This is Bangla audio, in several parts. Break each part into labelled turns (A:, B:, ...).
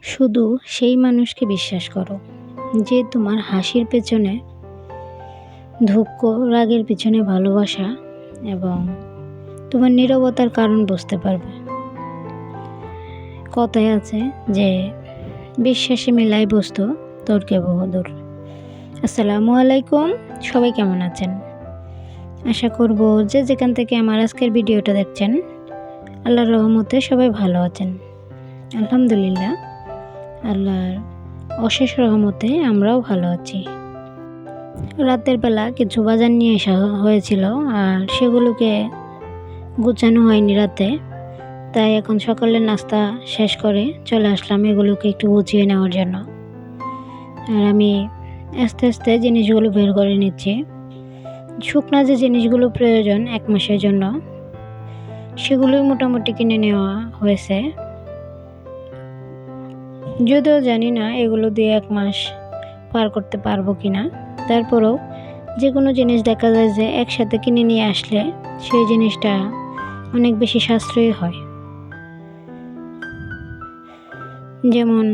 A: শুধু সেই মানুষকে বিশ্বাস করো যে তোমার হাসির পেছনে দুঃখ, রাগের পিছনে ভালোবাসা এবং তোমার নীরবতার কারণ বুঝতে পারবে। কথায় আছে যে বিশ্বাসে মিলাই বস্তু তর্কে বহুদূর। আসসালামু আলাইকুম, সবাই কেমন আছেন? আশা করব যে যেখান থেকে আমার আজকের ভিডিওটা দেখছেন আল্লাহর রহমতে সবাই ভালো আছেন। আলহামদুলিল্লাহ, আল্লাহর অশেষ রহমতে আমরাও ভালো আছি। রাতের বেলা কিছু বাজার নিয়ে আসা হয়েছিল আর সেগুলোকে গুছানো হয়নি রাতে, তাই এখন সকালের নাস্তা শেষ করে চলে আসলাম এগুলোকে একটু গুছিয়ে নেওয়ার জন্য। আর আমি আস্তে আস্তে জিনিসগুলো বের করে নিচ্ছি। শুকনা যে জিনিসগুলো প্রয়োজন 1 মাসের জন্য সেগুলোই মোটামুটি কিনে নেওয়া হয়েছে, যদিও জানি না এগুলো দিয়ে 1 মাস পার করতে পারবো কিনা। তারপরেও যে কোনো জিনিস দেখা যায় যে একসাথে কিনে নিয়ে আসলে সেই জিনিসটা অনেক বেশি সাশ্রয়ী হয়। যেমন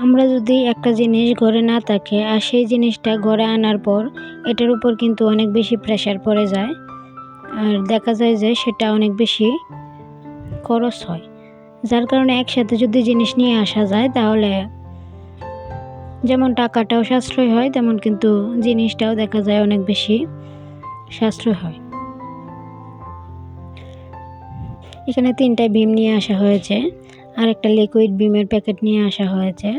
A: আমরা যদি একটা জিনিস ঘরে না থাকে আর সেই জিনিসটা ঘরে আনার পর এটার উপর কিন্তু অনেক বেশি প্রেশার পড়ে যায় আর দেখা যায় যে সেটা অনেক বেশি খরচ হয়, যার কারণে একসাথে যদি জিনিস নিয়ে আসা যায় তাহলে যেমন টাকাটাও সাশ্রয় হয় তেমন কিন্তু জিনিসটাও দেখা যায় অনেক বেশি সাশ্রয় হয়। এখানে 3টা ভীম নিয়ে আসা হয়েছে আর একটা লিকুইড ভীমের প্যাকেট নিয়ে আসা হয়েছে,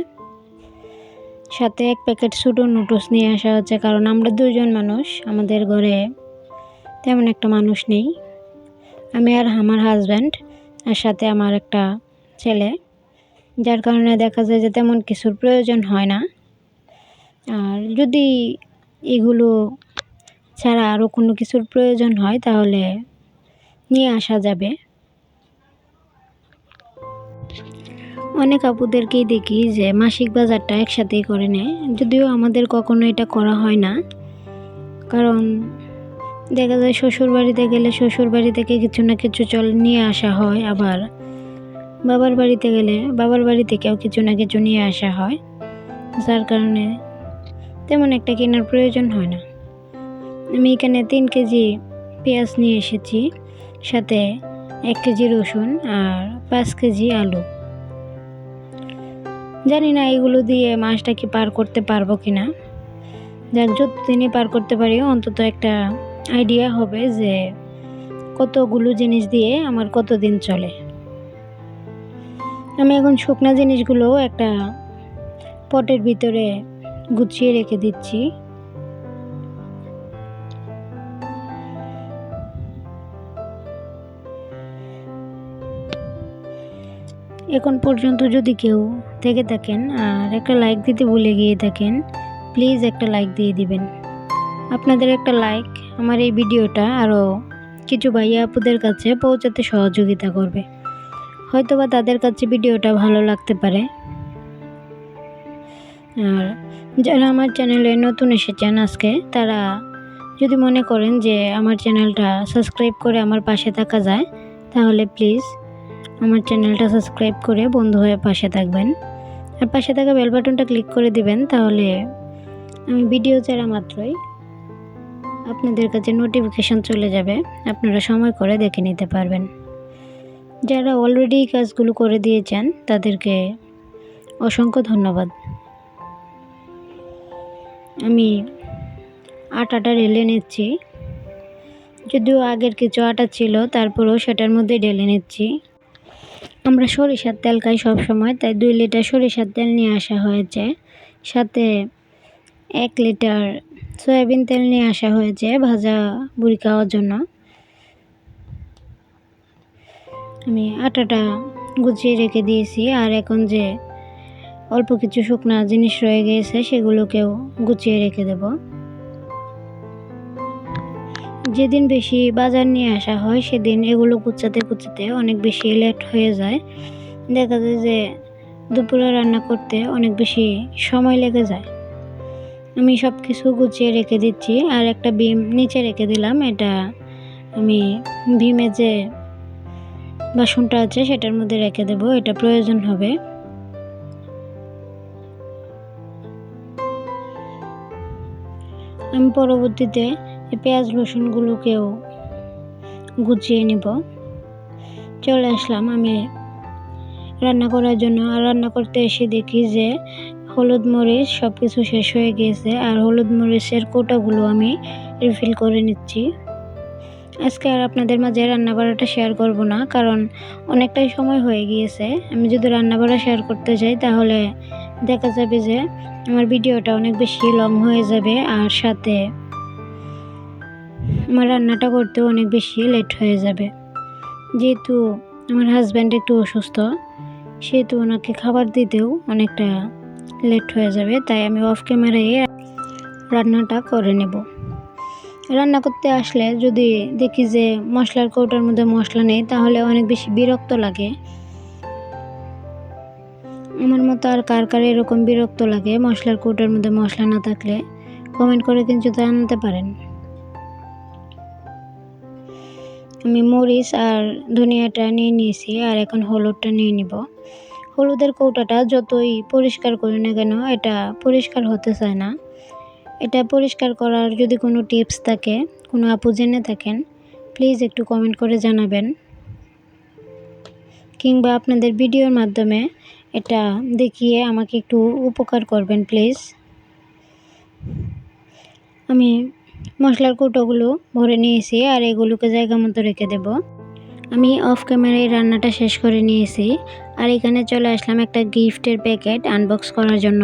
A: সাথে 1 প্যাকেট ছোটো নুডলস নিয়ে আসা হয়েছে, কারণ আমরা 2 জন মানুষ, আমাদের ঘরে তেমন একটা মানুষ নেই। আমি আর আমার হাজব্যান্ড আর সাথে আমার একটা ছেলে, যার কারণে দেখা যায় যে তেমন কিছুর প্রয়োজন হয় না। আর যদি এগুলো ছাড়া আরও কোনো কিছুর প্রয়োজন হয় তাহলে নিয়ে আসা যাবে। অনেক আপুদেরকেই দেখি যে মাসিক বাজারটা একসাথেই করে নেয়, যদিও আমাদের কখনো এটা করা হয় না, কারণ দেখা যায় শ্বশুর বাড়িতে গেলে শ্বশুর বাড়ি থেকে কিছু না কিছু নিয়ে আসা হয়, আবার বাবার বাড়িতে গেলে বাবার বাড়ি থেকেও কিছু না কিছু নিয়ে আসা হয়, যার কারণে তেমন একটা কেনার প্রয়োজন হয় না। আমি এখানে 3 কেজি পেঁয়াজ নিয়ে এসেছি, সাথে 1 কেজি রসুন আর 5 কেজি আলু। জানি না এগুলো দিয়ে মাসটা কি পার করতে পারবো কিনা, যাক যতদিনই পার করতে পারি অন্তত একটা আইডিয়া হবে যে কতগুলো জিনিস দিয়ে আমার কতদিন চলে। আমি এখন শুকনা জিনিসগুলো একটা পটের ভিতরে গুছিয়ে রেখে দিচ্ছি। এখন পর্যন্ত যদি কেউ থেকে থাকেন আর একটা লাইক দিতে ভুলে গিয়ে থাকেন, প্লিজ একটা লাইক দিয়ে দিবেন। আপনাদের একটা লাইক আমার এই ভিডিওটা আরও কিছু ভাইয়া আপুদের কাছে পৌঁছাতে সহযোগিতা করবে, হয়তোবা তাদের কাছে ভিডিওটা ভালো লাগতে পারে। আর যারা আমার চ্যানেলে নতুন এসেছেন আজকে, তারা যদি মনে করেন যে আমার চ্যানেলটা সাবস্ক্রাইব করে আমার পাশে থাকা যায়, তাহলে প্লিজ আমার চ্যানেলটা সাবস্ক্রাইব করে বন্ধু হয়ে পাশে থাকবেন আর পাশে থাকা বেল বাটনটা ক্লিক করে দিবেন, তাহলে আমি ভিডিও ছাড়া মাত্রই আপনাদের কাছে নোটিফিকেশন চলে যাবে, আপনারা সময় করে দেখে নিতে পারবেন। যারা অলরেডি এই কাজগুলো করে দিয়েছেন তাদেরকে অসংখ্য ধন্যবাদ। আমি আটাটা ঢেলে নিচ্ছি, যদিও আগের কিছু আটা ছিল তারপরেও সেটার মধ্যে ঢেলে নিচ্ছি। আমরা সরিষার তেল খাই সবসময়, তাই 2 লিটার সরিষার তেল নিয়ে আসা হয়েছে, সাথে 1 লিটার সয়াবিন তেল নিয়ে আসা হয়েছে ভাজা বুড়ি খাওয়ার জন্য। আমি আটাটা গুছিয়ে রেখে দিয়েছি আর এখন যে অল্প কিছু শুকনা জিনিস রয়ে গিয়েছে সেগুলোকেও গুছিয়ে রেখে দেব। যেদিন বেশি বাজার নিয়ে আসা হয় সেদিন এগুলো গুছাতে অনেক বেশি লেট হয়ে যায়, দেখা যায় যে দুপুরে রান্না করতে অনেক বেশি সময় লেগে যায়। আমি সব কিছু গুছিয়ে রেখে দিচ্ছি আর একটা ভীম নিচে রেখে দিলাম, এটা আমি ভীমে যে বাসনটা আছে সেটার মধ্যে রেখে দেব, এটা প্রয়োজন হবে। আমি পরবর্তীতে পেঁয়াজ রসুনগুলোকেও গুছিয়ে নিব। চলে আসলাম আমি রান্না করার জন্য। আর রান্না করতে এসে দেখি যে হলুদ মরিচ সব কিছু শেষ হয়ে গিয়েছে, আর হলুদ মরিচের কোটাগুলো আমি রিফিল করে নিচ্ছি। আজকে আর আপনাদের মাঝে রান্না বাড়াটা শেয়ার করব না, কারণ অনেকটাই সময় হয়ে গিয়েছে। আমি যদি রান্না বাড়া শেয়ার করতে যাই তাহলে দেখা যাবে যে আমার ভিডিওটা অনেক বেশি লং হয়ে যাবে, আর সাথে আমার রান্নাটা করতেও অনেক বেশি লেট হয়ে যাবে। যেহেতু আমার হাজব্যান্ড একটু অসুস্থ, সেহেতু ওনাকে খাবার দিতেও অনেকটা লেট হয়ে যাবে, তাই আমি অফ ক্যামেরায় রান্নাটা করে নেব। রান্না করতে আসলে যদি দেখি যে মশলার কৌটার মধ্যে মশলা নেই তাহলে অনেক বেশি বিরক্ত লাগে। আমার মতো আর কার কার এরকম বিরক্ত লাগে মশলার কৌটার মধ্যে মশলা না থাকলে কমেন্ট করে কিন্তু জানাতে পারেন। আমি মরিচ আর ধনিয়াটা নিয়ে নিয়েছি, আর এখন হলুদটা নিয়ে নিব। হলুদের কৌটাটা যতই পরিষ্কার করি না কেন এটা পরিষ্কার হতে চায় না। এটা পরিষ্কার করার যদি কোনো টিপস থাকে, কোনো আপু জেনে থাকেন, প্লিজ একটু কমেন্ট করে জানাবেন, কিংবা আপনাদের ভিডিওর মাধ্যমে এটা দেখিয়ে আমাকে একটু উপকার করবেন প্লিজ। আমি মশলার কৌটোগুলো ভরে নিয়েছি, আর এগুলোকে জায়গা মতো রেখে দেব। আমি অফ ক্যামেরায় রান্নাটা শেষ করে নিয়েছি, আর এখানে চলে আসলাম একটা গিফটের প্যাকেট আনবক্স করার জন্য।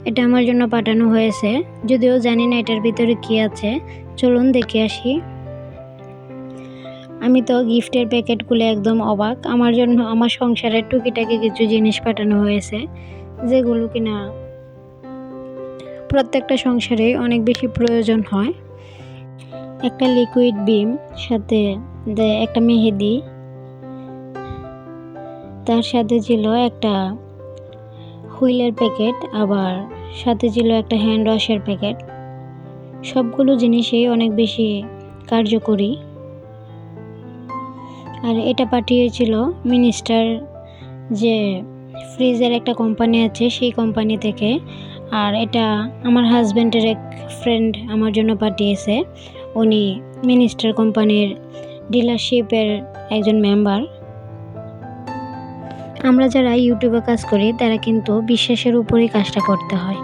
A: এটা আমার জন্য পাঠানো হয়েছে, যদিও জানি না এটার ভিতরে কি আছে। চলুন দেখে আসি। আমি তো গিফটের প্যাকেট খুলে একদম অবাক। আমার জন্য আমার সংসারের টুকিটাকি কিছু জিনিস পাঠানো হয়েছে, যেগুলো কিনা প্রত্যেকটা সংসারে অনেক বেশি প্রয়োজন হয়। একটা লিকুইড বিম, সাথে একটা মেহেদি, তার সাথে ছিল একটা হুইলের প্যাকেট, আবার সাথে ছিল একটা হ্যান্ড ওয়াশের প্যাকেট। সবগুলো জিনিসই অনেক বেশি কার্যকরী। আর এটা পাঠিয়েছিল মিনিস্টার, যে ফ্রিজের একটা কোম্পানি আছে সেই কোম্পানি থেকে। আর এটা আমার হাজব্যান্ডের এক ফ্রেন্ড আমার জন্য পাঠিয়েছে। উনি মিনিস্টার কোম্পানির ডিলারশিপের একজন মেম্বার। আমরা যারা ইউটিউবে কাজ করি তারা কিন্তু বিশ্বাসের উপরেই কাজটা করতে হয়,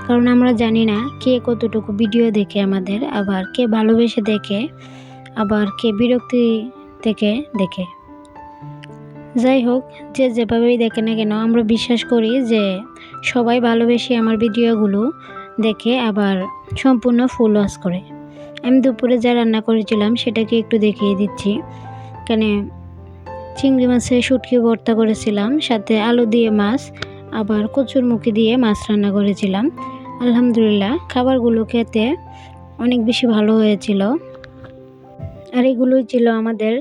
A: কারণ আমরা জানি না কে কতটুকু ভিডিও দেখে আমাদের, আবার কে ভালোবেসে দেখে, আবার কে বিরক্তি থেকে দেখে। যাই হোক, যে যেভাবেই দেখে না কেন আমরা বিশ্বাস করি যে সবাই ভালোবেসে আমার ভিডিওগুলো দেখে, আবার সম্পূর্ণ ফুল ওয়াচ করে। আমি দুপুরে যা রান্না করেছিলাম সেটাকে একটু দেখিয়ে দিচ্ছি। এখানে চিংড়ি মাছের শুটকি ভর্তা করেছিলাম, সাথে আলু দিয়ে মাছ, আবার কচুরমুখী দিয়ে মাছ রান্না করেছিলাম। আলহামদুলিল্লাহ, খাবারগুলো খেতে অনেক বেশি ভালো হয়েছিল। আর এগুলোই ছিল আমাদের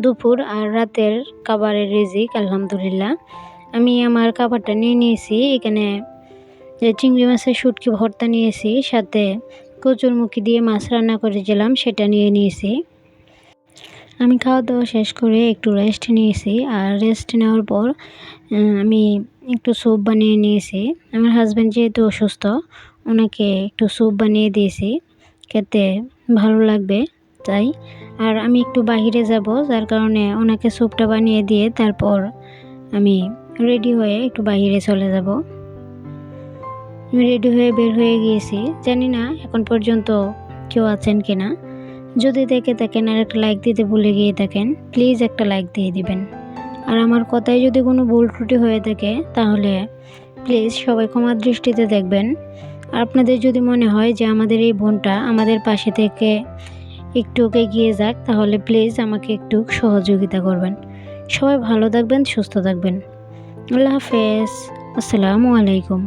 A: দুপুর আর রাতের খাবারের রিজিক। আলহামদুলিল্লাহ, আমি আমার খাবারটা নিয়ে নিয়েছি। এখানে যে চিংড়ি মাছের শুটকি ভর্তা নিয়েছি, সাথে কচুরমুখী দিয়ে মাছ রান্না করেছিলাম সেটা নিয়ে নিয়েছি। আমি খাওয়া দাওয়া শেষ করে একটু রেস্ট নিয়েছি, আর রেস্ট নেওয়ার পর আমি একটু স্যুপ বানিয়ে নিয়েছি। আমার হাজব্যান্ড যেহেতু অসুস্থ, ওনাকে একটু স্যুপ বানিয়ে দিয়েছি, খেতে ভালো লাগবে তাই। আর আমি একটু বাহিরে যাব, যার কারণে ওনাকে স্যুপটা বানিয়ে দিয়ে তারপর আমি রেডি হয়ে একটু বাহিরে চলে যাব। আমি রেডি হয়ে বের হয়ে গিয়েছি। জানি না এখন পর্যন্ত কেউ আছেন কিনা। যদি দেখে থাকেন আর একটা লাইক দিতে ভুলে গিয়ে থাকেন, প্লিজ একটা লাইক দিয়ে দিবেন। আর আমার কথায় যদি কোনো ভুল ত্রুটি হয়ে থাকে তাহলে প্লিজ সবাই ক্ষমার দৃষ্টিতে দেখবেন। আর আপনাদের যদি মনে হয় যে আমাদের এই বোনটা আমাদের পাশে থেকে একটু এগিয়ে যাক, তাহলে প্লিজ আমাকে একটু সহযোগিতা করবেন। সবাই ভালো থাকবেন, সুস্থ থাকবেন। আল্লাহ হাফেজ। আসসালামু আলাইকুম।